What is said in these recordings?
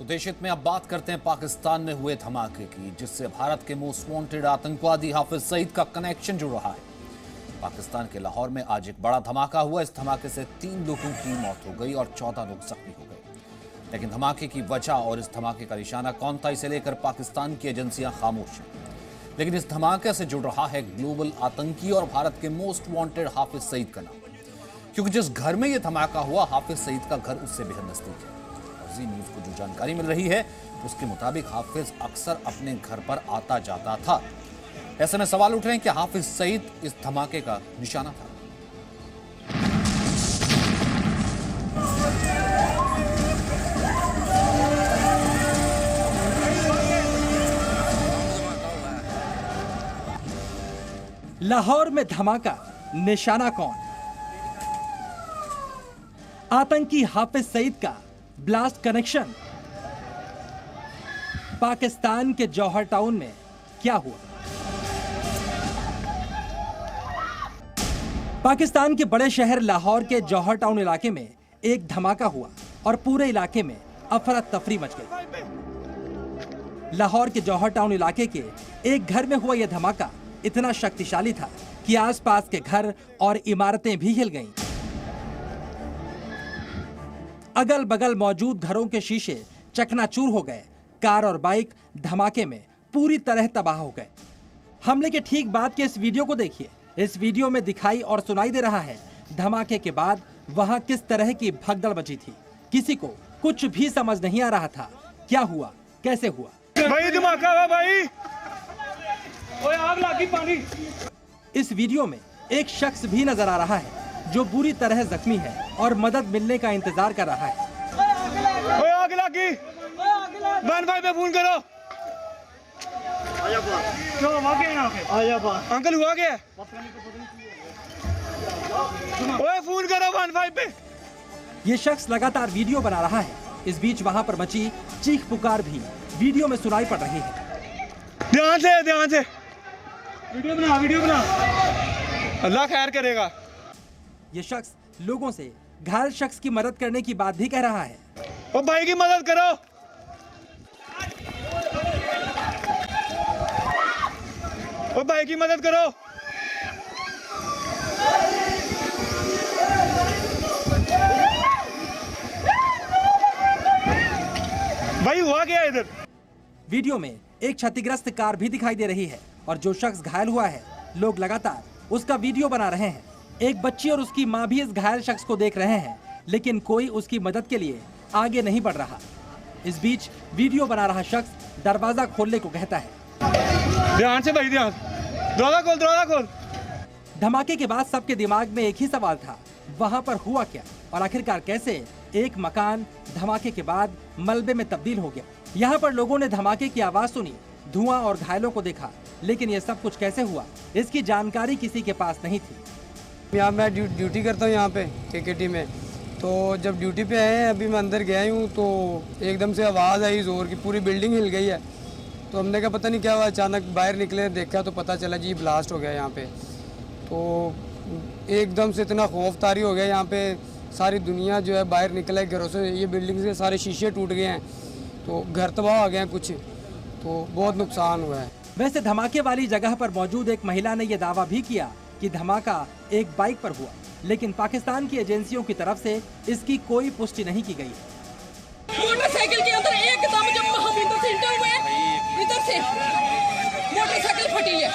तो देशहित में अब बात करते हैं पाकिस्तान में हुए धमाके की, जिससे भारत के मोस्ट वांटेड आतंकवादी हाफिज सईद का कनेक्शन जुड़ रहा है। पाकिस्तान के लाहौर में आज एक बड़ा धमाका हुआ। इस धमाके से 3 लोगों की मौत हो गई और 14 लोग जख्मी हो गए। लेकिन धमाके की वजह और इस धमाके का निशाना कौन था, इसे लेकर पाकिस्तान की एजेंसियां खामोश हैं। लेकिन इस धमाके से जुड़ रहा है ग्लोबल आतंकी और भारत के मोस्ट वांटेड हाफिज सईद का नाम, क्योंकि जिस घर में यह धमाका हुआ, हाफिज सईद का घर उससे बेहद नजदीक है। जी न्यूज को जो जानकारी मिल रही है उसके मुताबिक हाफिज अक्सर अपने घर पर आता जाता था। ऐसे में सवाल उठ रहे हैं कि हाफिज सईद इस धमाके का निशाना था। लाहौर में धमाका, निशाना कौन? आतंकी हाफिज सईद का ब्लास्ट कनेक्शन। पाकिस्तान के जौहर टाउन में क्या हुआ? पाकिस्तान के बड़े शहर लाहौर के जौहर टाउन इलाके में एक धमाका हुआ और पूरे इलाके में अफरा तफरी मच गई। लाहौर के जौहर टाउन इलाके के एक घर में हुआ यह धमाका इतना शक्तिशाली था कि आसपास के घर और इमारतें भी हिल गईं। अगल बगल मौजूद घरों के शीशे चकनाचूर हो गए। कार और बाइक धमाके में पूरी तरह तबाह हो गए। हमले के ठीक बाद के इस वीडियो को देखिए। इस वीडियो में दिखाई और सुनाई दे रहा है धमाके के बाद वहां किस तरह की भगदड़ मची थी। किसी को कुछ भी समझ नहीं आ रहा था क्या हुआ, कैसे हुआ। भाई धमाका हुआ भाई, ओए आग लगी पानी। इस वीडियो में एक शख्स भी नजर आ रहा है जो बुरी तरह जख्मी है और मदद मिलने का इंतजार कर रहा है। ओए आग लगी, वन भाई पे फोन करो। क्यों हुआ क्या यहाँ पे? अंकल हुआ क्या? ओए फोन करो वन भाई पे। ये शख्स लगातार वीडियो बना रहा है। इस बीच वहां पर मची चीख पुकार भी वीडियो में सुनाई पड़ रही है। ध्यान से वीडियो बना। अल्लाह खैर करेगा। ये शख्स लोगों से घायल शख्स की मदद करने की बात भी कह रहा है। ओ भाई की मदद करो, ओ भाई की मदद करो। भाई हुआ क्या इधर? वीडियो में एक क्षतिग्रस्त कार भी दिखाई दे रही है और जो शख्स घायल हुआ है, लोग लगातार उसका वीडियो बना रहे हैं। एक बच्ची और उसकी मां भी इस घायल शख्स को देख रहे हैं, लेकिन कोई उसकी मदद के लिए आगे नहीं बढ़ रहा। इस बीच वीडियो बना रहा शख्स दरवाजा खोलने को कहता है। ध्यान से भाई, ध्यान, दरवाजा खोल। धमाके के बाद सबके दिमाग में एक ही सवाल था, वहां पर हुआ क्या और आखिरकार कैसे एक मकान धमाके के बाद मलबे में तब्दील हो गया। यहाँ पर लोगों ने धमाके की आवाज सुनी, धुआं और घायलों को देखा, लेकिन ये सब कुछ कैसे हुआ, इसकी जानकारी किसी के पास नहीं थी। यहाँ मैं ड्यूटी करता हूँ यहाँ पे केकेटी में। तो जब ड्यूटी पे आए हैं, अभी मैं अंदर गया हूँ तो एकदम से आवाज़ आई ज़ोर की, पूरी बिल्डिंग हिल गई है। तो हमने कहा पता नहीं क्या हुआ, अचानक बाहर निकले, देखा तो पता चला जी ब्लास्ट हो गया यहाँ पे। तो एकदम से इतना खौफ तारी हो गया यहाँ पे, सारी दुनिया जो है बाहर निकला है घरों से। ये बिल्डिंग से सारे शीशे टूट गए हैं, तो घर तबाह हो गए हैं कुछ, तो बहुत नुकसान हुआ है। वैसे धमाके वाली जगह पर मौजूद एक महिला ने यह दावा भी किया कि धमाका एक बाइक पर हुआ, लेकिन पाकिस्तान की एजेंसियों की तरफ से इसकी कोई पुष्टि नहीं की गई। मोटरसाइकिल के अंदर एकदम जब हम इधर से इंटर हुए, इधर से मोटरसाइकिल फटी है।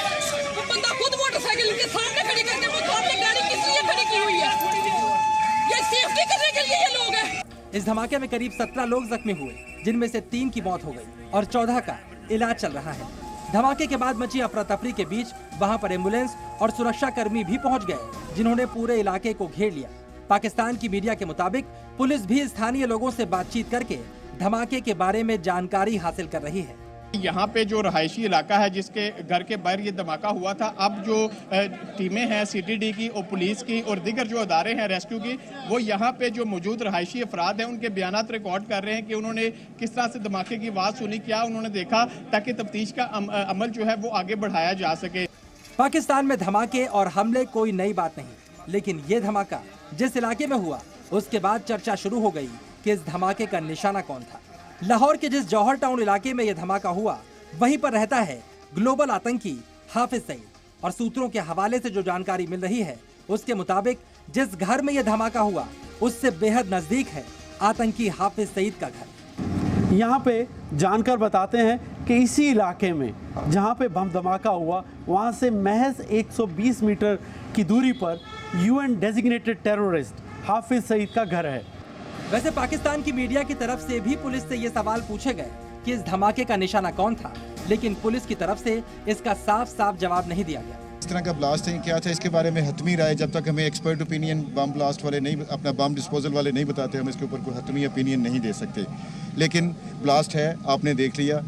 वो बंदा खुद मोटरसाइकिल के सामने खड़ी करके, वो सामने गाड़ी किस लिए खड़ी की हुई है? ये सेफ्टी करने के लिए ये लोग हैं। इस धमाके में करीब 17 लोग जख्मी हुए, जिनमें से 3 की मौत हो गई और 14 का इलाज चल रहा है। धमाके के बाद मची अफरा तफरी के बीच वहां पर एम्बुलेंस और सुरक्षा कर्मी भी पहुंच गए, जिन्होंने पूरे इलाके को घेर लिया। पाकिस्तान की मीडिया के मुताबिक पुलिस भी स्थानीय लोगों से बातचीत करके धमाके के बारे में जानकारी हासिल कर रही है। यहाँ पे जो रहायशी इलाका है जिसके घर के बाहर ये धमाका हुआ था, अब जो टीमें हैं CTD की और पुलिस की और दीगर जो अदारे हैं रेस्क्यू की, वो यहाँ पे जो मौजूद रहायशी अफराद हैं उनके बयानात रिकॉर्ड कर रहे हैं कि उन्होंने किस तरह से धमाके की आवाज़ सुनी, क्या उन्होंने देखा, ताकि तफ्तीश का अमल जो है वो आगे बढ़ाया जा सके। पाकिस्तान में धमाके और हमले कोई नई बात नहीं, लेकिन ये धमाका जिस इलाके में हुआ उसके बाद चर्चा शुरू हो गई कि इस धमाके का निशाना कौन था। लाहौर के जिस जौहर टाउन इलाके में यह धमाका हुआ, वहीं पर रहता है ग्लोबल आतंकी हाफिज सईद। और सूत्रों के हवाले से जो जानकारी मिल रही है, उसके मुताबिक जिस घर में यह धमाका हुआ, उससे बेहद नजदीक है आतंकी हाफिज सईद का घर। यहाँ पे जानकर बताते हैं कि इसी इलाके में जहाँ पे बम धमाका हुआ, वहाँ से महज 120 मीटर की दूरी पर UN designated terrorist Hafiz Saeed का घर है। वैसे पाकिस्तान की मीडिया की तरफ से भी पुलिस से ये सवाल पूछे गए कि इस धमाके का निशाना कौन था, लेकिन पुलिस की तरफ से इसका साफ साफ जवाब नहीं दिया गया। इस तरह का ब्लास्ट है क्या था, इसके बारे में हतमी राय जब तक हमें एक्सपर्ट ओपिनियन बम ब्लास्ट वाले नहीं, अपना बम डिस्पोजल वाले नहीं बताते, हम इसके ऊपर कोई हतमी ओपिनियन नहीं दे सकते। लेकिन ब्लास्ट है, आपने देख लिया,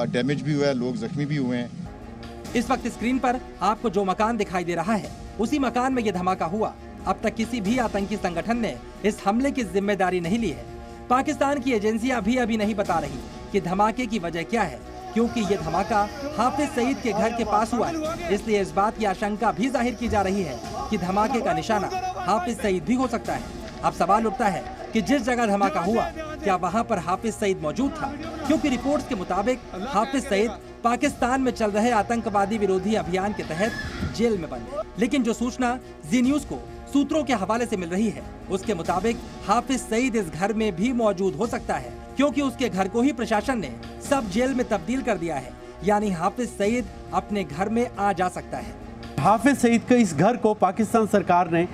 डैमेज भी हुआ है, लोग जख्मी भी हुए हैं। इस वक्त स्क्रीन पर आपको जो मकान दिखाई दे रहा है, उसी मकान में ये धमाका हुआ। अब तक किसी भी आतंकी संगठन ने इस हमले की जिम्मेदारी नहीं ली है। पाकिस्तान की एजेंसियां भी अभी नहीं बता रही कि धमाके की वजह क्या है, क्योंकि ये धमाका हाफिज सईद के घर के पास हुआ है। इसलिए इस बात की आशंका भी जाहिर की जा रही है कि धमाके का निशाना हाफिज सईद भी हो सकता है। अब सवाल उठता है कि जिस जगह धमाका हुआ, क्या वहां पर हाफिज सईद मौजूद था? क्योंकि रिपोर्ट्स के मुताबिक हाफिज सईद पाकिस्तान में चल रहे आतंकवादी विरोधी अभियान के तहत जेल में बंद है। लेकिन जो सूचना जी न्यूज को सूत्रों के हवाले से मिल रही है, उसके मुताबिक हाफिज सईद इस घर में भी मौजूद हो सकता है, क्योंकि उसके घर को ही प्रशासन ने सब जेल में तब्दील कर दिया है। यानी हाफिज सईद अपने घर में आ जा सकता है। हाफिज सईद के इस घर को पाकिस्तान सरकार ने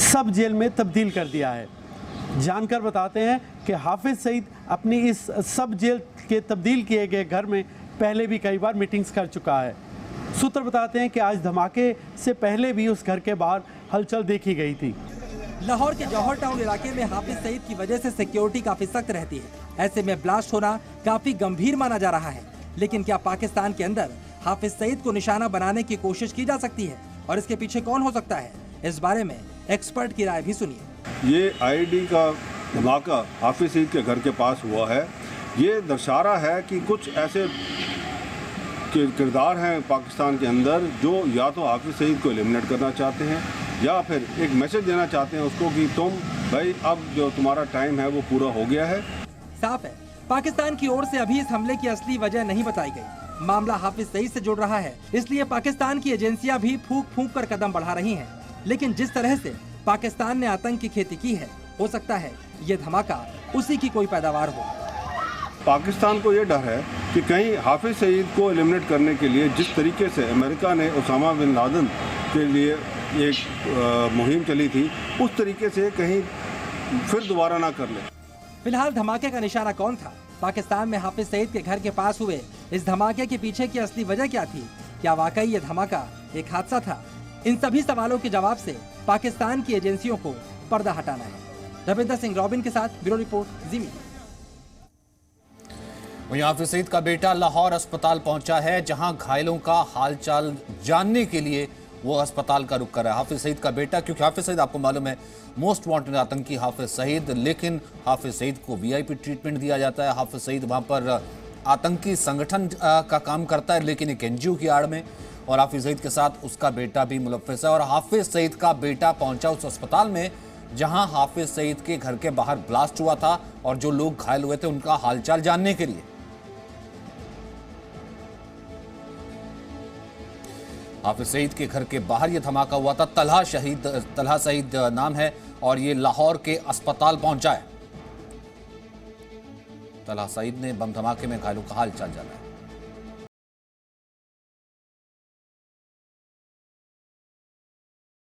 सब जेल में तब्दील कर दिया है। जानकर बताते हैं कि हाफिज सईद अपनी इस सब जेल के तब्दील किए गए घर में पहले भी कई बार मीटिंग्स कर चुका है। सूत्र बताते हैं कि आज धमाके से पहले भी उस घर के बाहर हलचल देखी गई थी। लाहौर के जौहर टाउन इलाके में हाफिज सईद की वजह से सिक्योरिटी काफी सख्त रहती है। ऐसे में ब्लास्ट होना काफी गंभीर माना जा रहा है। लेकिन क्या पाकिस्तान के अंदर हाफिज सईद को निशाना बनाने की कोशिश की जा सकती है, और इसके पीछे कौन हो सकता है? इस बारे में एक्सपर्ट की राय भी सुनिए। ये आईडी का धमाका हाफिज सईद के घर के पास हुआ है। ये दर्शा रहा है कि कुछ ऐसे किरदार हैं पाकिस्तान के अंदर जो या तो हाफिज सईद को एलिमिनेट करना चाहते हैं, या फिर एक मैसेज देना चाहते हैं उसको कि तुम भाई अब जो तुम्हारा टाइम है वो पूरा हो गया है। साफ है, पाकिस्तान की ओर से अभी इस हमले की असली वजह नहीं बताई गई। मामला हाफिज सईद से जुड़ रहा है, इसलिए पाकिस्तान की एजेंसियां भी फूंक फूंक कर कदम बढ़ा रही हैं। लेकिन जिस तरह से पाकिस्तान ने आतंक की खेती की है, हो सकता है ये धमाका उसी की कोई पैदावार हो। पाकिस्तान को ये डर है कि कहीं हाफिज सईद को एलिमिनेट करने के लिए जिस तरीके से अमेरिका ने उसामा बिन लादेन के लिए एक मुहिम चली थी, उस तरीके से कहीं फिर दोबारा ना कर ले। फिलहाल धमाके का निशाना कौन था? पाकिस्तान में हाफिज सईद के घर के पास हुए इस धमाके के पीछे की असली वजह क्या थी? क्या वाकई ये धमाका एक हादसा था? इन सभी सवालों के जवाब से पाकिस्तान की एजेंसियों को पर्दा हटाना है। रविंदर सिंह रॉबिन के साथ ब्यूरो रिपोर्ट, जी मीडिया। वहीं हाफिज सईद का बेटा लाहौर अस्पताल पहुंचा है, जहां घायलों का हालचाल जानने के लिए वो अस्पताल का रुख कर रहा है। हाफिज सईद का बेटा, क्योंकि हाफिज सईद आपको मालूम है मोस्ट वांटेड आतंकी हाफिज सईद, लेकिन हाफिज सईद को VIP ट्रीटमेंट दिया जाता है। हाफिज सईद वहां पर आतंकी संगठन का काम करता है, लेकिन एक NGO की आड़ में, और हाफिज सईद के साथ उसका बेटा भी मुलव्वस है। और हाफिज सईद का बेटा पहुंचा उस अस्पताल में जहां हाफिज सईद के घर के बाहर ब्लास्ट हुआ था, और जो लोग घायल हुए थे उनका हालचाल जानने के लिए। हाफिज सईद के घर के बाहर यह धमाका हुआ था। तलहा सईद नाम है, और ये लाहौर के अस्पताल पहुंचा है। तलहा सईद ने बम धमाके में घायलों का हालचाल जाना है।